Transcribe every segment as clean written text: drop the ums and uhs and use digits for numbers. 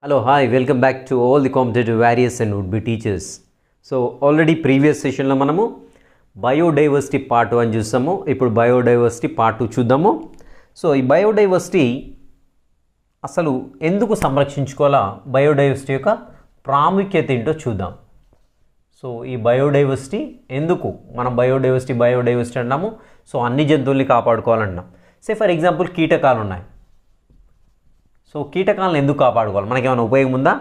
Hello, hi, welcome back to all the competitive warriors and would-be teachers. So, already previous session lo manamu biodiversity part 1 చూసాము. ఇప్పుడు biodiversity part 2 చూద్దాము. So ఈ biodiversity అసలు ఎందుకు సంరక్షించుకోవాలా, biodiversity యొక్క ప్రాముఖ్యత ఏంటో చూద్దాం. సో ఈ biodiversity ఎందుకు మనం biodiversity అన్నాము. సో అన్ని జంతువుల్ని కాపాడుకోవాలన్నాం. సే ఫర్ ఎగ్జాంపుల్ కీటకాలు ఉన్నాయి. సో కీటకాలను ఎందుకు కాపాడుకోవాలి, మనకేమైనా ఉపయోగం ఉందా,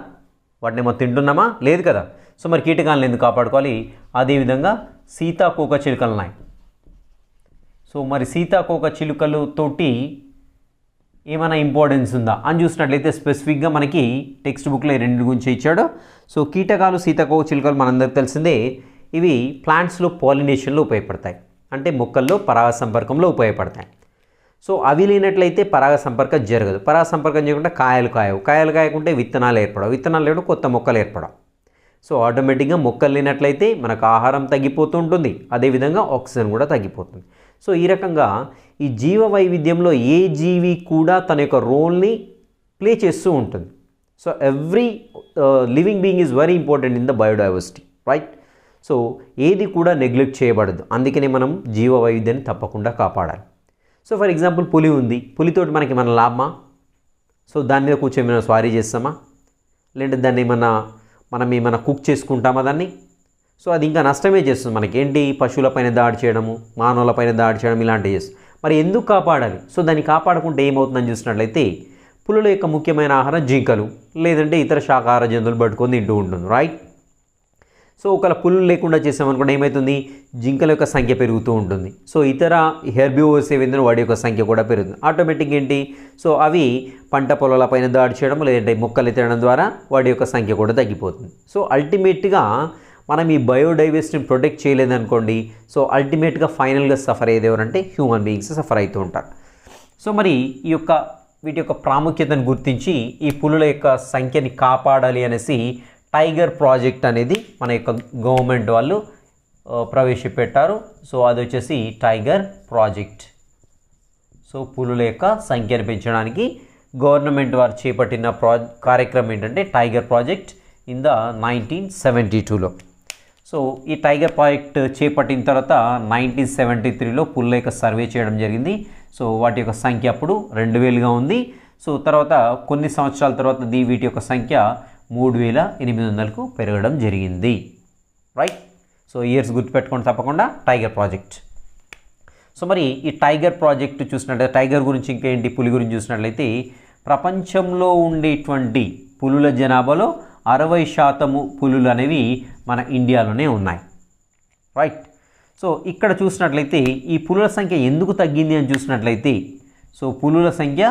వాటిని మనం తింటున్నామా, లేదు కదా. సో మరి కీటకాలను ఎందుకు కాపాడుకోవాలి. అదేవిధంగా సీతాకోక చిలుకలు ఉన్నాయి. సో మరి సీతాకోక చిలుకలతోటి ఏమైనా ఇంపార్టెన్స్ ఉందా అని చూసినట్లయితే స్పెసిఫిక్గా మనకి టెక్స్ట్ బుక్లో ఈ రెండు గురించి ఇచ్చాడు. సో కీటకాలు సీతాకోక చిలుకలు మనందరికి తెలిసిందే, ఇవి ప్లాంట్స్లో పాలినేషన్లో ఉపయోగపడతాయి, అంటే మొక్కల్లో పరాగ సంపర్కంలో ఉపయోగపడతాయి. సో అవి లేనట్లయితే పరాగ సంపర్కం జరగదు. పరాగ సంపర్కం చేయకుండా కాయలు కాయకుంటే విత్తనాలు ఏర్పడవు, విత్తనాలు లేకుండా కొత్త మొక్కలు ఏర్పడవు. సో ఆటోమేటిక్గా మొక్కలు లేనట్లయితే మనకు ఆహారం తగ్గిపోతూ ఉంటుంది, అదేవిధంగా ఆక్సిజన్ కూడా తగ్గిపోతుంది. సో ఈ రకంగా ఈ జీవ వైవిధ్యంలో ఏ జీవి కూడా తన యొక్క రోల్ని ప్లే చేస్తూ ఉంటుంది. So every living being is very important in the biodiversity, right. So ఏది కూడా నెగ్లెక్ట్ చేయబడదు, అందుకనే మనం జీవ వైవిధ్యాన్ని తప్పకుండా కాపాడాలి. సో ఫర్ ఎగ్జాంపుల్ పులి ఉంది, పులితోటి మనకి ఏమైనా లాభమా. సో దాని మీద కూర్చొని ఏమైనా స్వారీ చేస్తామా, లేదంటే దాన్ని మనం ఏమైనా కుక్ చేసుకుంటామా దాన్ని. సో అది ఇంకా నష్టమే చేస్తుంది మనకి. ఏంటి, పశువులపైన దాడి చేయడము, మానవులపైన దాడి చేయడం, ఇలాంటివి చేస్తుంది. మరి ఎందుకు కాపాడాలి. సో దాన్ని కాపాడుకుంటే ఏమవుతుందని చూసినట్లయితే పులుల యొక్క ముఖ్యమైన ఆహారం జింకలు, లేదంటే ఇతర శాకాహార జంతువులు పట్టుకొని తింటూ ఉంటుంది, రైట్. సో ఒకవేళ పులులు లేకుండా చేసామనుకుంటే ఏమవుతుంది, జింకల యొక్క సంఖ్య పెరుగుతూ ఉంటుంది. సో ఇతర హెర్బివోర్స్ ఏవైందో వాటి యొక్క సంఖ్య కూడా పెరుగుతుంది. ఆటోమేటిక్ ఏంటి, సో అవి పంట పొలాలపైన దాడి చేయడం, లేదంటే మొక్కలు తినడం ద్వారా వాటి యొక్క సంఖ్య కూడా తగ్గిపోతుంది. సో అల్టిమేట్గా మనం ఈ బయోడైవర్సిటీని ప్రొటెక్ట్ చేయలేదనుకోండి, సో అల్టిమేట్గా ఫైనల్గా సఫర్ అయ్యేది ఎవరంటే హ్యూమన్ బీయింగ్స్ సఫర్ అవుతూ ఉంటారు. సో మరి వీటి యొక్క ప్రాముఖ్యతను గుర్తించి ఈ పులుల యొక్క సంఖ్యని కాపాడాలి అనేసి టైగర్ ప్రాజెక్ట్ అనేది మన యొక్క గవర్నమెంట్ వాళ్ళు ప్రవేశపెట్టారు. సో అది వచ్చేసి టైగర్ ప్రాజెక్ట్. సో పులుల యొక్క సంఖ్యను పెంచడానికి గవర్నమెంట్ వారు చేపట్టిన కార్యక్రమం ఏంటంటే టైగర్ ప్రాజెక్ట్ ఇన్ ద 1972లో. సో ఈ టైగర్ ప్రాజెక్ట్ చేపట్టిన తర్వాత 1973లో పులుల యొక్క సర్వే చేయడం జరిగింది. సో వాటి యొక్క సంఖ్య అప్పుడు 2000గా ఉంది. సో తర్వాత కొన్ని సంవత్సరాల తర్వాత వీటి యొక్క సంఖ్య 3800కు పెరగడం జరిగింది, రైట్. సో ఇయర్స్ గుర్తుపెట్టుకోండి తప్పకుండా, టైగర్ ప్రాజెక్ట్. సో మరి ఈ టైగర్ ప్రాజెక్ట్ చూసినట్లయితే టైగర్ గురించి ఇంకేంటి, పులి గురించి చూసినట్లయితే ప్రపంచంలో ఉండేటువంటి పులుల జనాభాలో 60% పులులు అనేవి మన ఇండియాలోనే ఉన్నాయి, రైట్. సో ఇక్కడ చూసినట్లయితే ఈ పులుల సంఖ్య ఎందుకు తగ్గింది అని చూసినట్లయితే, సో పులుల సంఖ్య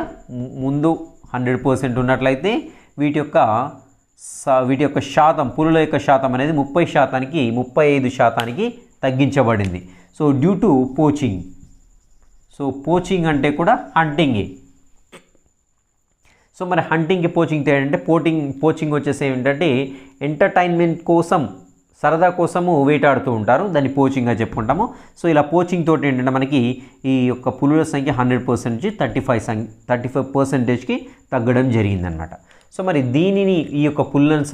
ముందు 100% ఉన్నట్లయితే వీటి యొక్క శాతం, పులుల యొక్క శాతం అనేది 30%కి 35%కి తగ్గించబడింది. So due to poaching. So poaching అంటే కూడా హంటింగే. సో మరి హంటింగ్కి పోచింగ్ తేడా అంటే పోచింగ్ వచ్చేసి ఏంటంటే ఎంటర్టైన్మెంట్ కోసం, సరదా కోసము వేటాడుతూ ఉంటారు, దాన్ని పోచింగ్గా చెప్పుకుంటాము. సో ఇలా పోచింగ్ తోటి ఏంటంటే మనకి ఈ యొక్క పులుల సంఖ్య 100% నుంచి 35%కి తగ్గడం జరిగిందనమాట. సో మరి దీనిని ఈ యొక్క పులులను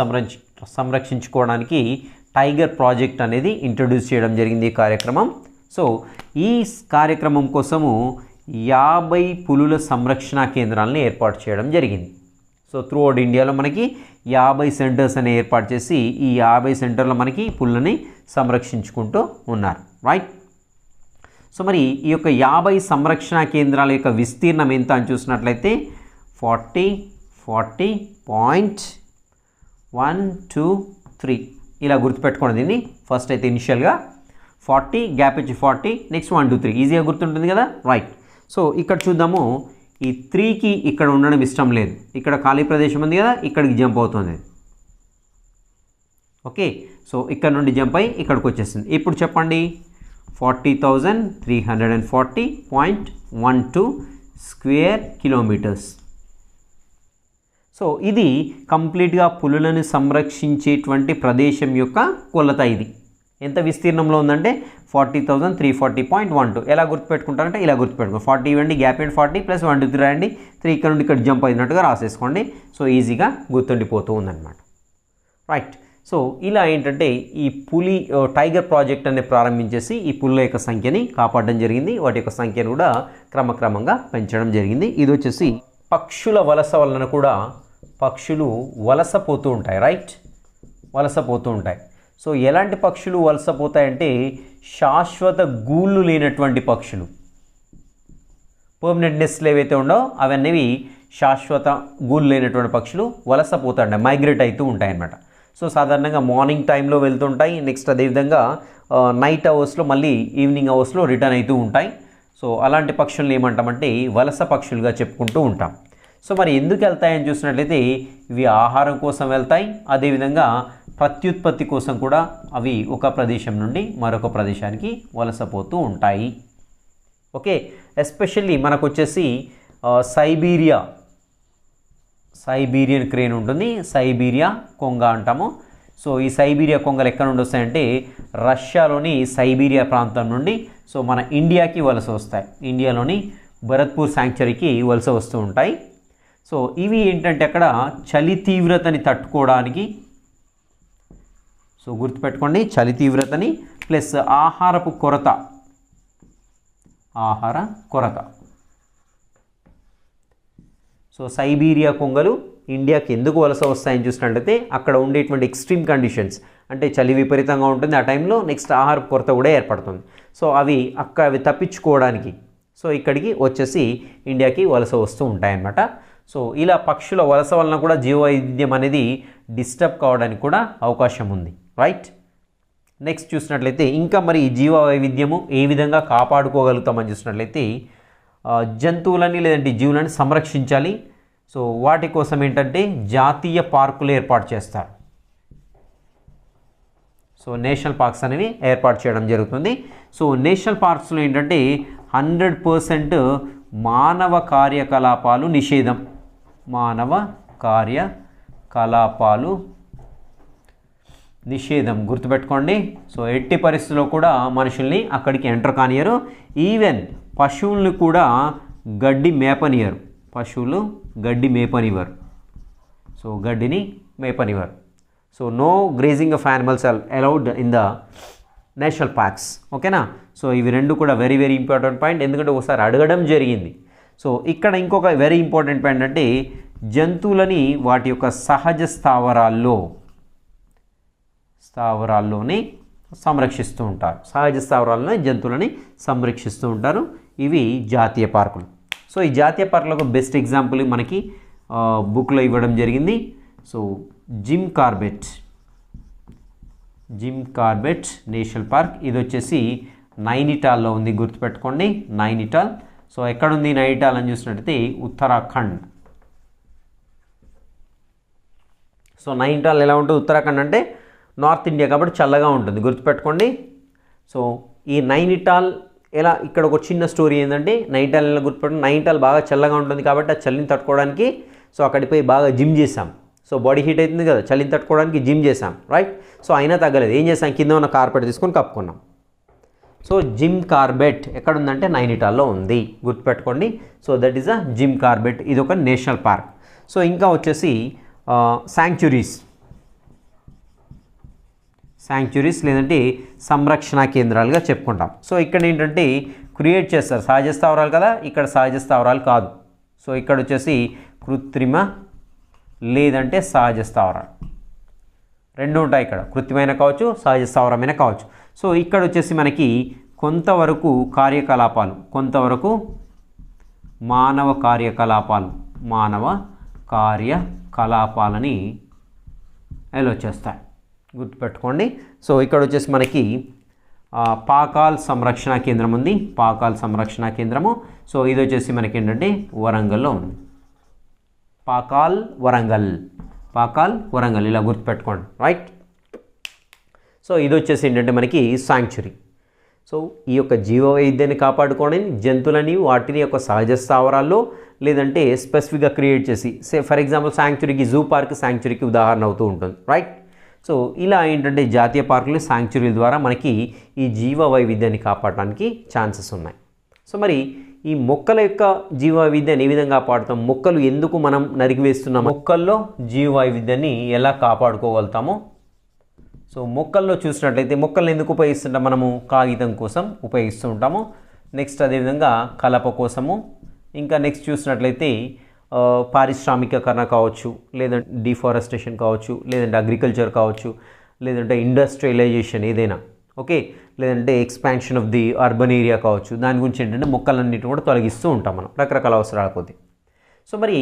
సంరక్షించుకోవడానికి టైగర్ ప్రాజెక్ట్ అనేది ఇంట్రడ్యూస్ చేయడం జరిగింది ఈ కార్యక్రమం. సో ఈ కార్యక్రమం కోసము 50 పులుల సంరక్షణ కేంద్రాలను ఏర్పాటు చేయడం జరిగింది. సో త్రూ అవుట్ ఇండియాలో మనకి 50 సెంటర్స్ అని ఏర్పాటు చేసి ఈ 50 సెంటర్లో మనకి పులులని సంరక్షించుకుంటూ ఉన్నారు, రైట్. సో మరి ఈ యొక్క 50 సంరక్షణ కేంద్రాల యొక్క విస్తీర్ణం ఎంత అని చూసినట్లయితే 40.123 ఇలా గుర్తుపెట్టుకోండి దీన్ని. ఫస్ట్ అయితే ఇనిషియల్గా 40, గ్యాప్ వచ్చి 40, నెక్స్ట్ 1 2 3 ఈజీగా గుర్తుంటుంది కదా, రైట్. సో ఇక్కడ చూద్దాము, ఈ 3కి ఇక్కడ ఉండడం ఇష్టం లేదు, ఇక్కడ ఖాళీ ప్రదేశం ఉంది కదా, ఇక్కడికి జంప్ అవుతుంది, ఓకే. సో ఇక్కడ నుండి జంప్ అయ్యి ఇక్కడికి వచ్చేసింది. ఇప్పుడు చెప్పండి 40,340.12 స్క్వేర్ కిలోమీటర్స్. సో ఇది కంప్లీట్గా పులులను సంరక్షించేటువంటి ప్రదేశం యొక్క కొలత. ఇది ఎంత విస్తీర్ణంలో ఉందంటే 40,340.12. ఎలా గుర్తుపెట్టుకుంటారంటే ఇలా గుర్తుపెట్టుకోండి. 40 ఇవ్వండి, గ్యాప్ ఇవ్వండి, 40 + 1 2 3 రాయండి. 3 ఇక్కడ నుండి ఇక్కడ జంప్ అయినట్టుగా రాసేసుకోండి. సో ఈజీగా గుర్తుండిపోతూ ఉందన్నమాట. రైట్. సో ఇలా ఏంటంటే ఈ పులి టైగర్ ప్రాజెక్ట్ అనేది ప్రారంభించేసి ఈ పుల్ల యొక్క సంఖ్యని కాపాడడం జరిగింది. వాటి యొక్క సంఖ్యను కూడా క్రమక్రమంగా పెంచడం జరిగింది. ఇది వచ్చేసి పక్షుల వలస వలన కూడా పక్షులు వలసపోతూ ఉంటాయి. రైట్, వలసపోతూ ఉంటాయి. సో ఎలాంటి పక్షులు వలసపోతాయంటే శాశ్వత గూళ్ళు లేనటువంటి పక్షులు, పర్మనెంట్ నెస్ట్లు ఏవైతే ఉండో అవన్నీ శాశ్వత గూళ్ళు లేనటువంటి పక్షులు వలసపోతాయి, మైగ్రేట్ అవుతూ ఉంటాయి అన్నమాట. సో సాధారణంగా మార్నింగ్ టైంలో వెళ్తుంటాయి. నెక్స్ట్ అదేవిధంగా నైట్ అవర్స్లో మళ్ళీ ఈవినింగ్ అవర్స్లో రిటర్న్ అవుతూ ఉంటాయి. సో అలాంటి పక్షులను ఏమంటామంటే వలస పక్షులుగా చెప్పుకుంటూ ఉంటాం. సో మరి ఎందుకు వెళ్తాయని చూసినట్లయితే ఇవి ఆహారం కోసం వెళ్తాయి, అదేవిధంగా ప్రత్యుత్పత్తి కోసం కూడా అవి ఒక ప్రదేశం నుండి మరొక ప్రదేశానికి వలసపోతూ ఉంటాయి. ఓకే, ఎస్పెషల్లీ మనకు వచ్చేసి సైబీరియన్ క్రేన్ ఉంటుంది, సైబీరియా కొంగ అంటాము. సో ఈ సైబీరియా కొంగలు ఎక్కడ నుండి వస్తాయంటే రష్యాలోని సైబీరియా ప్రాంతం నుండి సో మన ఇండియాకి వలస వస్తాయి. ఇండియాలోని భరత్పూర్ శాంక్చురీకి వలస వస్తూ ఉంటాయి. సో ఇవి ఏంటంటే అక్కడ చలి తీవ్రతని తట్టుకోవడానికి, సో గుర్తుపెట్టుకోండి, చలి తీవ్రతని ప్లస్ ఆహార కొరత. సో సైబీరియా కొంగలు ఇండియాకి ఎందుకు వలస వస్తాయని చూసినట్లయితే అక్కడ ఉండేటువంటి ఎక్స్ట్రీమ్ కండిషన్స్, అంటే చలి విపరీతంగా ఉంటుంది ఆ టైంలో, నెక్స్ట్ ఆహార కొరత కూడా ఏర్పడుతుంది. సో అవి తప్పించుకోవడానికి సో ఇక్కడికి వచ్చేసి ఇండియాకి వలస వస్తూ ఉంటాయన్నమాట. సో ఇలా పక్షుల వలస వలన కూడా జీవవైవిధ్యం అనేది డిస్టర్బ్ కావడానికి కూడా అవకాశం ఉంది. రైట్, నెక్స్ట్ చూసినట్లయితే ఇంకా మరి జీవ వైవిధ్యము ఏ విధంగా కాపాడుకోగలుగుతామని చూసినట్లయితే జంతువులని లేదంటే జీవులని సంరక్షించాలి. సో వాటి కోసం ఏంటంటే జాతీయ పార్కులు ఏర్పాటు చేస్తారు. సో నేషనల్ పార్క్స్ అనేవి ఏర్పాటు చేయడం జరుగుతుంది. సో నేషనల్ పార్క్స్లో ఏంటంటే 100% మానవ కార్యకలాపాలు నిషేధం. గుర్తుపెట్టుకోండి. సో ఎట్టి పరిస్థితుల్లో కూడా మనుషుల్ని అక్కడికి ఎంటర్ కానియరు. ఈవెన్ పశువుల్ని కూడా గడ్డి మేపనియరు. సో గడ్డిని మేపనివ్వరు. So no grazing of animals are allowed in the national parks. ఓకేనా. సో ఇవి రెండు కూడా వెరీ వెరీ ఇంపార్టెంట్ పాయింట్, ఎందుకంటే ఒకసారి అడగడం జరిగింది. సో ఇక్కడ ఇంకొక వెరీ ఇంపార్టెంట్ పాయింట్ అంటే జంతువులని వాటి యొక్క సహజ స్థావరాల్లోనే సంరక్షిస్తూ ఉంటారు. సహజ స్థావరాల్లోనే జంతువులని సంరక్షిస్తూ ఉంటారు. ఇవి జాతీయ పార్కులు. సో ఈ జాతీయ పార్కులకు బెస్ట్ ఎగ్జాంపుల్ మనకి బుక్లో ఇవ్వడం జరిగింది. So Jim Corbett national park, ఇది వచ్చేసి నైనిటాల్లో ఉంది. గుర్తుపెట్టుకోండి, నైనిటాల్. సో ఎక్కడుంది నైనిటాల్ అని చూసినట్టయితే ఉత్తరాఖండ్. సో నైనిటాల్ ఎలా ఉంటుంది? ఉత్తరాఖండ్ అంటే నార్త్ ఇండియా కాబట్టి చల్లగా ఉంటుంది. గుర్తుపెట్టుకోండి. సో ఈ నైనిటాల్ ఎలా, ఇక్కడ ఒక చిన్న స్టోరీ ఏంటంటే నైనిటాల్ ఎలా గుర్తుపెట్టుకోండి, నైనిటాల్ బాగా చల్లగా ఉంటుంది కాబట్టి ఆ చలిని తట్టుకోవడానికి సో అక్కడికి పోయి బాగా జిమ్ చేసాం. సో బాడీ హీట్ అవుతుంది కదా, చలిని తట్టుకోవడానికి జిమ్ చేసాం. రైట్. సో అయినా తగ్గలేదు, ఏం చేసాం, కింద ఉన్న కార్పెట్ తీసుకొని కప్పుకున్నాం. సో జిమ్ కార్బెట్ ఎక్కడ ఉందంటే నైనిటాల్లో ఉంది. గుర్తుపెట్టుకోండి. So that is a Jim Corbett, ఇది ఒక నేషనల్ పార్క్. సో ఇంకా వచ్చేసి శాంక్చురీస్ లేదంటే సంరక్షణ కేంద్రాలుగా చెప్పుకుంటాం. సో ఇక్కడ ఏంటంటే క్రియేట్ చేస్తారు, సహజ స్థావరాలు కదా, ఇక్కడ సహజ స్థావరాలు కాదు. సో ఇక్కడ వచ్చేసి కృత్రిమ లేదంటే సహజ స్థావరాలు రెండు ఉంటాయి. ఇక్కడ కృత్రిమైన కావచ్చు, సహజ స్థావరమైన కావచ్చు. సో ఇక్కడ వచ్చేసి మనకి కొంతవరకు మానవ కార్యకలాపాలని ఎలా చేస్తాయి గుర్తుపెట్టుకోండి. సో ఇక్కడ వచ్చేసి మనకి పాకాల్ సంరక్షణ కేంద్రం ఉంది, పాకాల్ సంరక్షణ కేంద్రము. సో ఇది వచ్చేసి మనకి ఏంటంటే వరంగల్లో ఉంది. పాకాల్ వరంగల్ ఇలా గుర్తుపెట్టుకోండి. రైట్. సో ఇది వచ్చేసి ఏంటంటే మనకి శాంక్చురీ. సో ఈ యొక్క జీవ వైవిధ్యాన్ని కాపాడుకోవడం, జంతువులని వాటిని యొక్క సహజ స్థావరాల్లో లేదంటే స్పెసిఫిక్గా క్రియేట్ చేసి, ఫర్ ఎగ్జాంపుల్ శాంక్చురీకి జూ పార్క్ శాంక్చురీకి ఉదాహరణ అవుతూ ఉంటుంది. రైట్. సో ఇలా ఏంటంటే జాతీయ పార్కులు శాంక్చురీల ద్వారా మనకి ఈ జీవ వైవిధ్యాన్ని కాపాడడానికి ఛాన్సెస్ ఉన్నాయి. సో మరి ఈ మొక్కల యొక్క జీవ వైవిధ్యాన్ని ఏ విధంగా కాపాడుతాం, మొక్కలు ఎందుకు మనం నరికివేస్తున్నాం, మొక్కల్లో జీవ వైవిధ్యాన్ని ఎలా కాపాడుకోగలుగుతామో. సో మొక్కల్లో చూసినట్లయితే మొక్కలను ఎందుకు ఉపయోగిస్తుంటాం మనము, కాగితం కోసం ఉపయోగిస్తూ ఉంటాము. నెక్స్ట్ అదేవిధంగా కలప కోసము, ఇంకా నెక్స్ట్ చూసినట్లయితే పారిశ్రామికీకరణ కావచ్చు, లేదంటే డిఫారెస్టేషన్ కావచ్చు, లేదంటే అగ్రికల్చర్ కావచ్చు, లేదంటే ఇండస్ట్రియలైజేషన్ ఏదైనా, ఓకే, లేదంటే expansion of the urban area కావచ్చు. దాని గురించి ఏంటంటే మొక్కలన్నిటిని కూడా తొలగిస్తూ ఉంటాం మనం రకరకాల అవసరాల కొద్దీ. సో మరి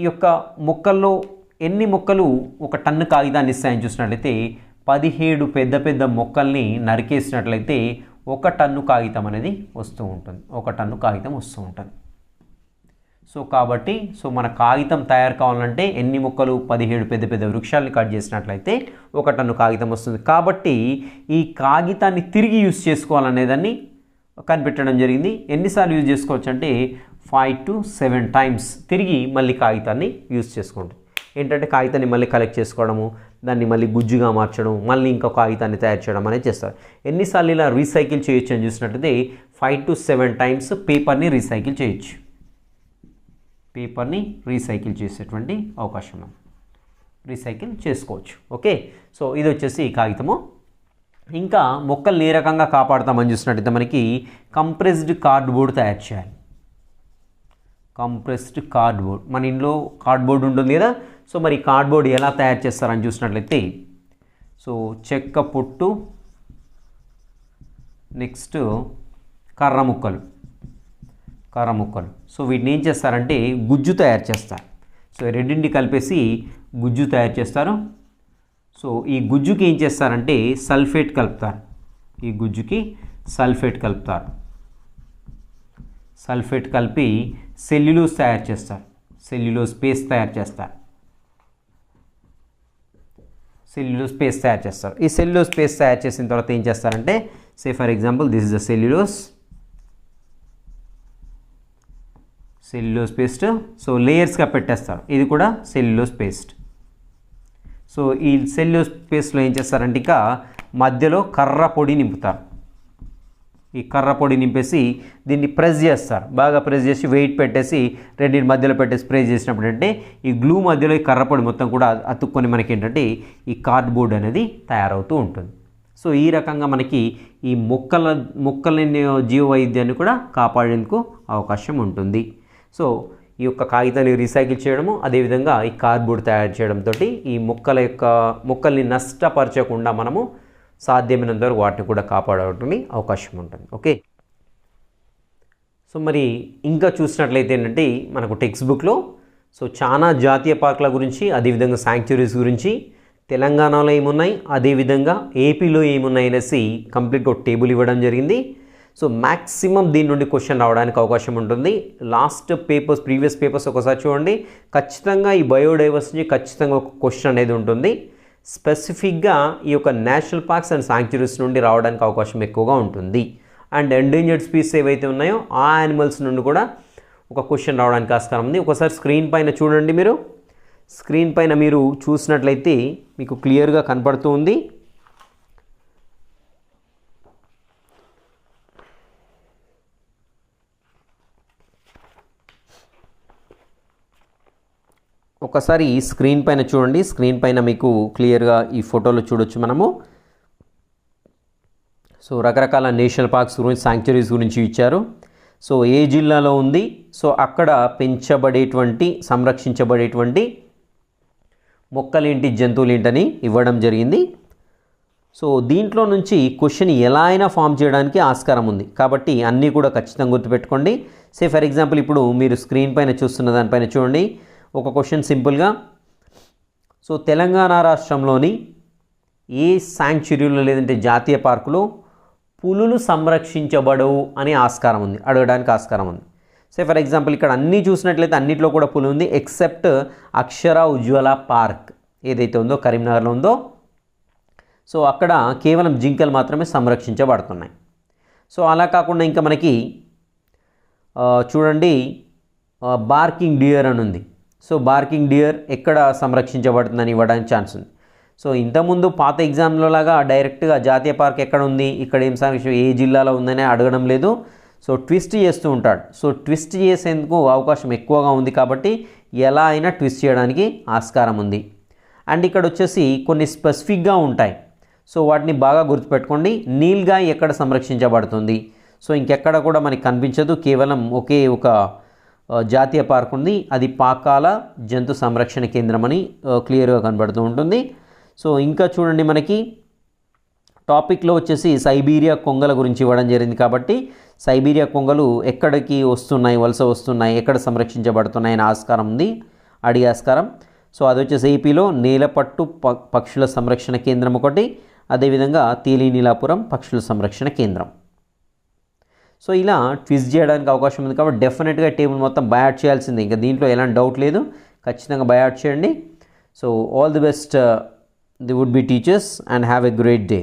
ఈ యొక్క మొక్కల్లో ఎన్ని మొక్కలు ఒక టన్ను కాగితాన్ని ఇస్తాయని చూసినట్లయితే 17 పెద్ద పెద్ద మొక్కల్ని నరికేసినట్లయితే 1 టన్ను కాగితం అనేది వస్తూ ఉంటుంది, 1 టన్ను కాగితం వస్తూ ఉంటుంది. సో కాబట్టి మన కాగితం తయారు కావాలంటే ఎన్ని మొక్కలు, 17 పెద్ద పెద్ద వృక్షాలని కట్ చేసినట్లయితే 1 టన్ను కాగితం వస్తుంది. కాబట్టి ఈ కాగితాన్ని తిరిగి యూజ్ చేసుకోవాలనేదాన్ని కనిపెట్టడం జరిగింది. ఎన్నిసార్లు యూజ్ చేసుకోవచ్చు అంటే 5 to 7 టైమ్స్ తిరిగి మళ్ళీ కాగితాన్ని యూజ్ చేసుకుంటాం. ఏంటంటే కాగితాన్ని మళ్ళీ కలెక్ట్ చేసుకోవడము, దాన్ని మళ్ళీ గుజ్జుగా మార్చడం, మళ్ళీ ఇంకో కాగితాన్ని తయారు చేయడం అనేది చేస్తారు. ఎన్నిసార్లు ఇలా రీసైకిల్ చేయొచ్చు అని చూసినట్లయితే 5 to 7 టైమ్స్ పేపర్ని రీసైకిల్ చేయొచ్చు, పేపర్ని రీసైకిల్ చేసేటువంటి అవకాశం ఉంది, రీసైకిల్ చేసుకోవచ్చు. ఓకే, సో ఇది వచ్చేసి కాగితము. ఇంకా మొక్కల్ని ఏ రకంగా కాపాడుతామని చూసినట్టయితే మనకి కంప్రెస్డ్ కార్డ్బోర్డ్ తయారు చేయాలి. కంప్రెస్డ్ కార్డ్బోర్డ్, మన ఇంట్లో కార్డ్బోర్డ్ ఉంటుంది కదా. సో మరి కార్డ్బోర్డ్ ఎలా తయారు చేస్తారని చూసినట్లయితే సో చెక్క పొట్టు, నెక్స్ట్ కర్ర ముక్కలు, సో వీటిని ఏం చేస్తారంటే గుజ్జు తయారు చేస్తారు. సో రెండింటిని కలిపేసి గుజ్జు తయారు చేస్తారు. సో ఈ గుజ్జుకి ఏం చేస్తారంటే సల్ఫేట్ కలుపుతారు, ఈ గుజ్జుకి సల్ఫేట్ కలుపుతారు. సల్ఫేట్ కలిపి సెల్యులోజ్ తయారు చేస్తారు, సెల్యులోజ్ పేస్ట్ తయారు చేస్తారు, సెల్యులోజ్ పేస్ట్ తయారు చేస్తారు. ఈ సెల్యులోజ్ పేస్ట్ తయారు చేసిన తర్వాత ఏం చేస్తారంటే say for example this is the cellulose paste. So లేయర్స్గా పెట్టేస్తారు, ఇది కూడా సెల్యులోజ్ పేస్ట్. సో ఈ సెల్యులోజ్ పేస్ట్లో ఏం చేస్తారంటే ఇక మధ్యలో కర్ర పొడి నింపుతారు. ఈ కర్ర పొడి నింపేసి దీన్ని ప్రెస్ చేస్తారు, బాగా ప్రెస్ చేసి వెయిట్ పెట్టేసి రెండింటి మధ్యలో పెట్టేసి ప్రెస్ చేసినప్పుడు అంటే ఈ గ్లూ మధ్యలో ఈ కర్ర పొడి మొత్తం కూడా అతుక్కొని మనకి ఏంటంటే ఈ కార్డ్బోర్డ్ అనేది తయారవుతూ ఉంటుంది. సో ఈ రకంగా మనకి ఈ మొక్కల జీవ వైవిధ్యాన్ని కూడా కాపాడేందుకు అవకాశం ఉంటుంది. సో ఈ యొక్క కాగితాన్ని రీసైకిల్ చేయడము, అదేవిధంగా ఈ కార్డ్బోర్డ్ తయారు చేయడంతో ఈ మొక్కల్ని నష్టపరచకుండా మనము సాధ్యమైనంత వరకు వాటిని కూడా కాపాడడానికి అవకాశం ఉంటుంది. ఓకే, సో మరి ఇంకా చూసినట్లయితే ఏంటంటే మనకు టెక్స్ట్ బుక్లో సో చాలా జాతీయ పార్కుల గురించి, అదేవిధంగా శాంక్చురీస్ గురించి, తెలంగాణలో ఏమున్నాయి, అదేవిధంగా ఏపీలో ఏమున్నాయి అనేసి కంప్లీట్గా ఒక టేబుల్ ఇవ్వడం జరిగింది. సో మ్యాక్సిమం దీని నుండి క్వశ్చన్ రావడానికి అవకాశం ఉంటుంది. లాస్ట్ పేపర్స్, ప్రీవియస్ పేపర్స్ ఒకసారి చూడండి. ఖచ్చితంగా ఈ బయోడైవర్సిటీ ఖచ్చితంగా ఒక క్వశ్చన్ అనేది ఉంటుంది. స్పెసిఫిక్గా ఈ యొక్క నేషనల్ పార్క్స్ అండ్ శాంక్చురీస్ నుండి రావడానికి అవకాశం ఎక్కువగా ఉంటుంది. అండ్ ఎండేంజర్డ్ స్పీసీస్ ఏవైతే ఉన్నాయో ఆ యానిమల్స్ నుండి కూడా ఒక క్వశ్చన్ రావడానికి ఆస్కారం ఉంది. ఒకసారి స్క్రీన్ పైన చూడండి, మీరు స్క్రీన్ పైన మీరు చూసినట్లయితే మీకు క్లియర్గా కనపడుతూ ఉంది. ఒకసారి స్క్రీన్ పైన చూడండి, స్క్రీన్ పైన మీకు క్లియర్గా ఈ ఫోటోలో చూడొచ్చు మనము. సో రకరకాల నేషనల్ పార్క్స్ గురించి, శాంక్చురీస్ గురించి ఇచ్చారు. సో ఏ జిల్లాలో ఉంది, సో అక్కడ పెంచబడేటువంటి, సంరక్షించబడేటువంటి మొక్కలేంటి, జంతువులేంటని ఇవ్వడం జరిగింది. సో దీంట్లో నుంచి క్వశ్చన్ ఎలా అయినా ఫామ్ చేయడానికి ఆస్కారం ఉంది, కాబట్టి అన్నీ కూడా ఖచ్చితంగా గుర్తుపెట్టుకోండి. సే ఫర్ ఎగ్జాంపుల్ ఇప్పుడు మీరు స్క్రీన్ పైన చూస్తున్న దానిపైన చూడండి ఒక క్వశ్చన్ సింపుల్గా. సో తెలంగాణ రాష్ట్రంలోని ఏ శాంక్చురీలో లేదంటే జాతీయ పార్కులో పులులు సంరక్షించబడవు అనే ఆస్కారం ఉంది, అడగడానికి ఆస్కారం ఉంది. సే ఫర్ ఎగ్జాంపుల్ ఇక్కడ అన్నీ చూసినట్లయితే అన్నిట్లో కూడా పులి ఉంది ఎక్సెప్ట్ అక్షర ఉజ్వల పార్క్ ఏదైతే ఉందో కరీంనగర్లో ఉందో, సో అక్కడ కేవలం జింకలు మాత్రమే సంరక్షించబడుతున్నాయి. సో అలా కాకుండా ఇంకా మనకి చూడండి బార్కింగ్ డియర్ అని ఉంది. సో బార్కింగ్ డియర్ ఎక్కడ సంరక్షించబడుతుందని ఇవ్వడానికి ఛాన్స్ ఉంది. సో ఇంతకుముందు పాత ఎగ్జామ్లో లాగా డైరెక్ట్గా జాతీయ పార్క్ ఎక్కడ ఉంది, ఇక్కడ ఏం సంరక్షణ, ఏ జిల్లాలో ఉందని అడగడం లేదు. సో ట్విస్ట్ చేస్తూ ఉంటాడు. సో ట్విస్ట్ చేసేందుకు అవకాశం ఎక్కువగా ఉంది కాబట్టి ఎలా అయినా ట్విస్ట్ చేయడానికి ఆస్కారం ఉంది. అండ్ ఇక్కడ వచ్చేసి కొన్ని స్పెసిఫిక్గా ఉంటాయి. సో వాటిని బాగా గుర్తుపెట్టుకోండి. నీల్గాయ్ ఎక్కడ సంరక్షించబడుతుంది, సో ఇంకెక్కడ కూడా మనకి కనిపించదు, కేవలం ఒకే ఒక జాతీయ పార్క్ ఉంది, అది పాకాల జంతు సంరక్షణ కేంద్రం అని క్లియర్గా కనబడుతూ ఉంటుంది. సో ఇంకా చూడండి, మనకి టాపిక్లో వచ్చేసి సైబీరియా కొంగల గురించి ఇవ్వడం జరిగింది కాబట్టి సైబీరియా కొంగలు ఎక్కడికి వస్తున్నాయి, వలస వస్తున్నాయి, ఎక్కడ సంరక్షించబడుతున్నాయి అనే ఆస్కారం ఉంది, అడిగే ఆస్కారం. సో అది వచ్చేసి ఏపీలో నేలపట్టు పక్షుల సంరక్షణ కేంద్రం ఒకటి, అదేవిధంగా తేలినీలాపురం పక్షుల సంరక్షణ కేంద్రం. సో ఇలా ట్విస్ట్ చేయడానికి అవకాశం ఉంది కాబట్టి డెఫినెట్గా టేబుల్ మొత్తం బయాట్ చేయాల్సిందే, ఇంకా దీంట్లో ఎలాంటి డౌట్ లేదు, ఖచ్చితంగా బయాట్ చేయండి. So all the best the would be teachers and have a great day.